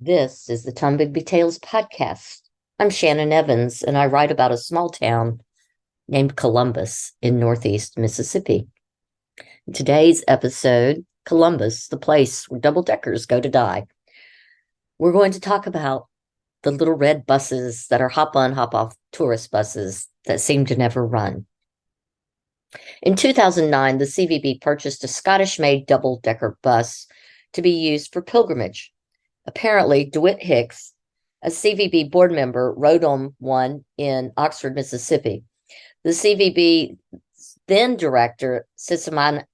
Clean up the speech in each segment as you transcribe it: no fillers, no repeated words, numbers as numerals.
This is the Tom Bigby Tales podcast. I'm Shannon Evans, and I write about a small town named Columbus in Northeast Mississippi. In today's episode, Columbus, the place where double-deckers go to die. We're going to talk about the little red buses that are hop-on, hop-off tourist buses that seem to never run. In 2009, the CVB purchased a Scottish-made double-decker bus to be used for pilgrimage. Apparently, DeWitt Hicks, a CVB board member, rode on one in Oxford, Mississippi. The CVB then director, Sissimanakis,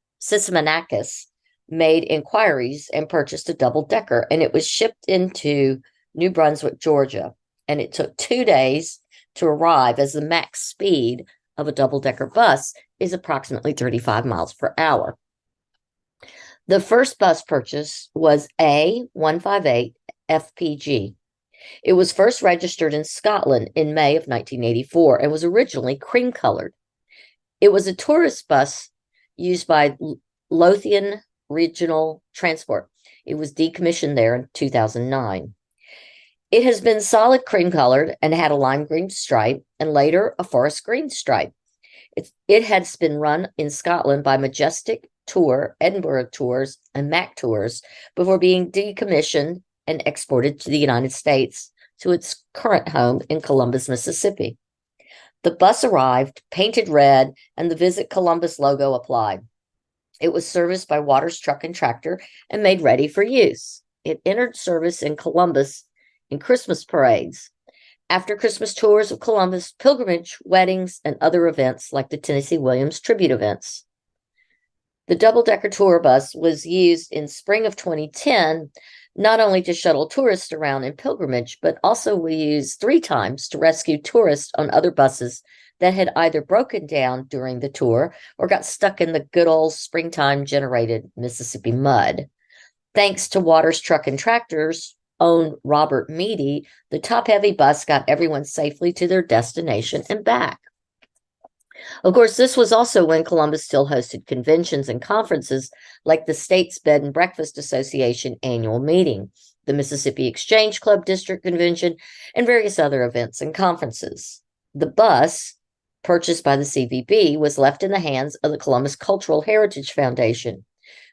made inquiries and purchased a double-decker, and it was shipped into New Brunswick, Georgia. And it took 2 days to arrive, as the max speed of a double-decker bus is approximately 35 miles per hour. The first bus purchase was A158 FPG. It was first registered in Scotland in May of 1984 and was originally cream-colored. It was a tourist bus used by Lothian Regional Transport. It was decommissioned there in 2009. It has been solid cream-colored and had a lime green stripe and later a forest green stripe. It has been run in Scotland by Majestic Tour, Edinburgh Tours, and Mac Tours before being decommissioned and exported to the United States to its current home in Columbus, Mississippi. The bus arrived, painted red, and the Visit Columbus logo applied. It was serviced by Waters Truck and Tractor and made ready for use. It entered service in Columbus in Christmas parades, after Christmas tours of Columbus, pilgrimage, weddings, and other events like the Tennessee Williams tribute events. The double-decker tour bus was used in spring of 2010, not only to shuttle tourists around in pilgrimage, but also was used 3 times to rescue tourists on other buses that had either broken down during the tour or got stuck in the good old springtime-generated Mississippi mud. Thanks to Waters Truck and Tractor's own Robert Meady, the top-heavy bus got everyone safely to their destination and back. Of course, this was also when Columbus still hosted conventions and conferences like the State's Bed and Breakfast Association annual meeting, the Mississippi Exchange Club District Convention, and various other events and conferences. The bus, purchased by the CVB, was left in the hands of the Columbus Cultural Heritage Foundation.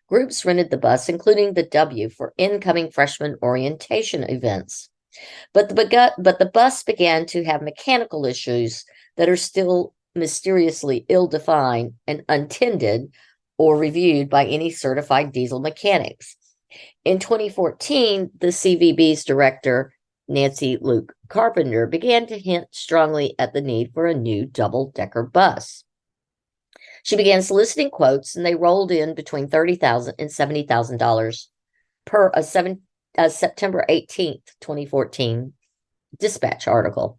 Groups rented the bus, including the W, for incoming freshman orientation events. But the bus began to have mechanical issues that are still mysteriously ill-defined and untended or reviewed by any certified diesel mechanics. In 2014, the CVB's director, Nancy Luke Carpenter, began to hint strongly at the need for a new double-decker bus. She began soliciting quotes, and they rolled in between $30,000 and $70,000 per a September 18th, 2014 Dispatch article.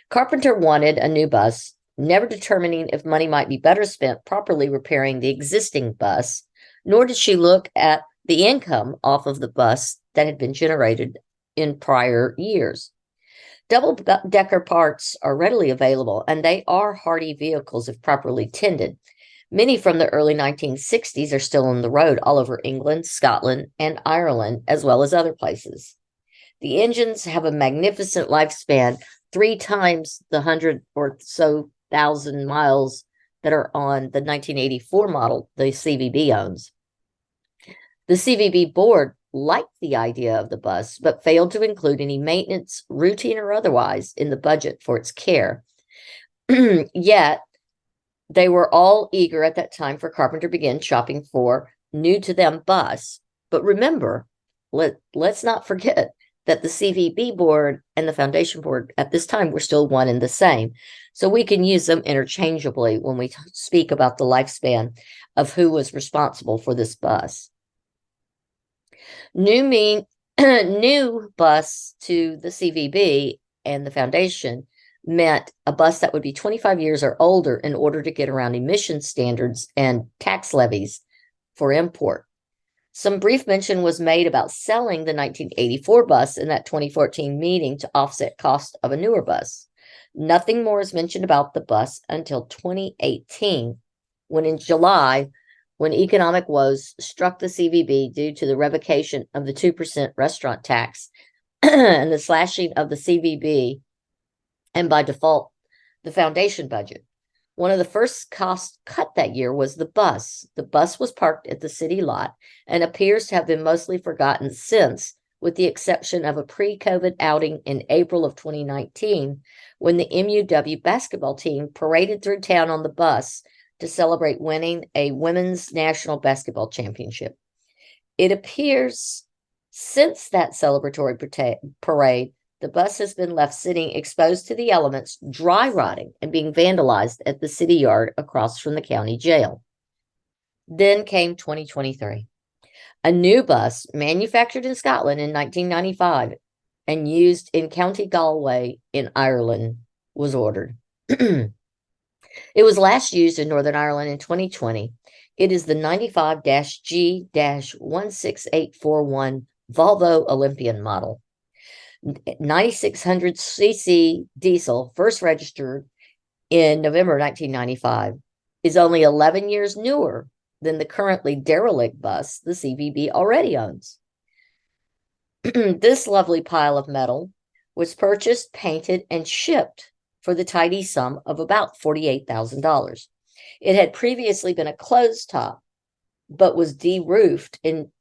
Carpenter wanted a new bus, never determining if money might be better spent properly repairing the existing bus, nor did she look at the income off of the bus that had been generated in prior years. Double-decker parts are readily available, and they are hardy vehicles if properly tended. Many from the early 1960s are still on the road all over England, Scotland, and Ireland, as well as other places. The engines have a magnificent lifespan, 3 times the 100 or so thousand miles that are on the 1984 model the CVB owns. The CVB board liked the idea of the bus, but failed to include any maintenance, routine or otherwise, in the budget for its care. Yet, they were all eager at that time for Carpenter to begin shopping for new-to-them bus. But remember, let's not forget that the CVB board and the foundation board at this time were still one and the same. So we can use them interchangeably when we speak about the lifespan of who was responsible for this bus. New bus to the CVB and the foundation meant a bus that would be 25 years or older in order to get around emission standards and tax levies for import. Some brief mention was made about selling the 1984 bus in that 2014 meeting to offset cost of a newer bus. Nothing more is mentioned about the bus until 2018, when in July, when economic woes struck the CVB due to the revocation of the 2% restaurant tax, and the slashing of the CVB, and by default, the foundation budget. One of the first costs cut that year was the bus. The bus was parked at the city lot and appears to have been mostly forgotten since, with the exception of a pre-COVID outing in April of 2019, when the MUW basketball team paraded through town on the bus to celebrate winning a women's national basketball championship. It appears since that celebratory parade, the bus has been left sitting exposed to the elements, dry rotting, and being vandalized at the city yard across from the county jail. Then came 2023. A new bus, manufactured in Scotland in 1995 and used in County Galway in Ireland, was ordered. It was last used in Northern Ireland in 2020. It is the 95-G-16841 Volvo Olympian model. 9600cc diesel, first registered in November 1995, is only 11 years newer than the currently derelict bus the CVB already owns. This lovely pile of metal was purchased, painted, and shipped for the tidy sum of about $48,000. It had previously been a closed top, but was de-roofed in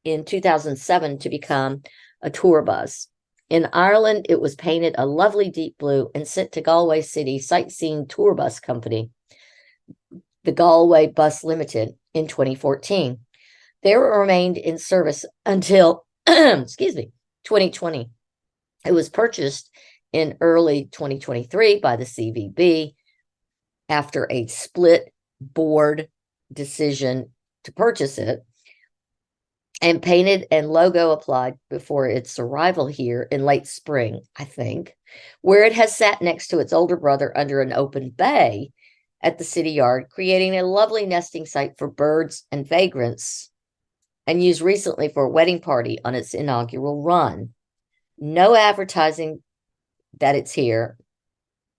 2007 to become a tour bus. In Ireland, it was painted a lovely deep blue and sent to Galway City Sightseeing Tour Bus Company, the Galway Bus Limited, in 2014. There it remained in service until, 2020. It was purchased in early 2023 by the CVB after a split board decision to purchase it, and painted and logo applied before its arrival here in late spring, I think, where it has sat next to its older brother under an open bay at the city yard, creating a lovely nesting site for birds and vagrants, and used recently for a wedding party on its inaugural run. No advertising that it's here,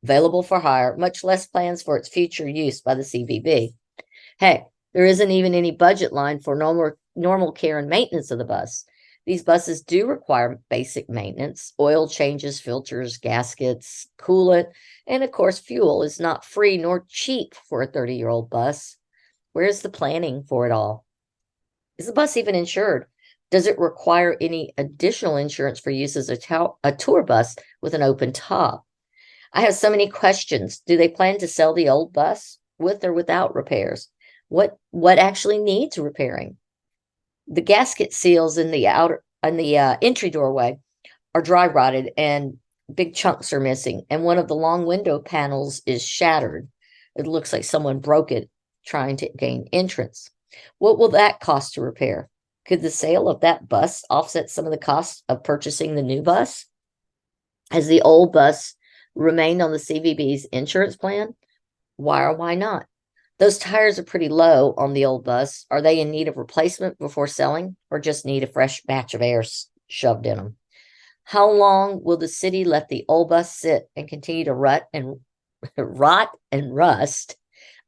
available for hire, much less plans for its future use by the CVB. Heck, there isn't even any budget line for normal care and maintenance of the bus. These buses do require basic maintenance: oil changes, filters, gaskets, coolant, and of course, fuel is not free nor cheap for a 30-year-old bus. Where's the planning for it all? Is the bus even insured? Does it require any additional insurance for use as a tour bus with an open top? I have so many questions. Do they plan to sell the old bus with or without repairs? What actually needs repairing? The gasket seals in the entry doorway are dry rotted and big chunks are missing, and one of the long window panels is shattered. It looks like someone broke it trying to gain entrance. What will that cost to repair? Could the sale of that bus offset some of the costs of purchasing the new bus? Has the old bus remained on the CVB's insurance plan? Why or why not? Those tires are pretty low on the old bus. Are they in need of replacement before selling, or just need a fresh batch of air shoved in them? How long will the city let the old bus sit and continue to rot and rust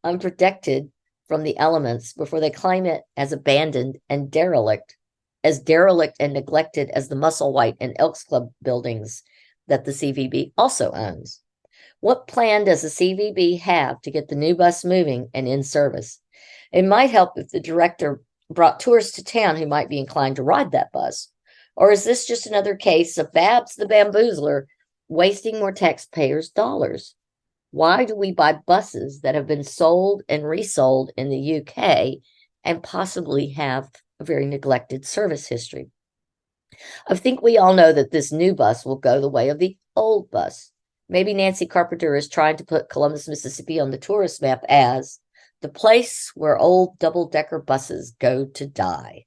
unprotected from the elements before they claim it as abandoned and derelict and neglected as the Musselwhite and Elks Club buildings that the CVB also owns? What plan does the CVB have to get the new bus moving and in service? It might help if the director brought tourists to town who might be inclined to ride that bus. Or is this just another case of Babs the Bamboozler wasting more taxpayers' dollars? Why do we buy buses that have been sold and resold in the UK and possibly have a very neglected service history? I think we all know that this new bus will go the way of the old bus. Maybe Nancy Carpenter is trying to put Columbus, Mississippi on the tourist map as the place where old double-decker buses go to die.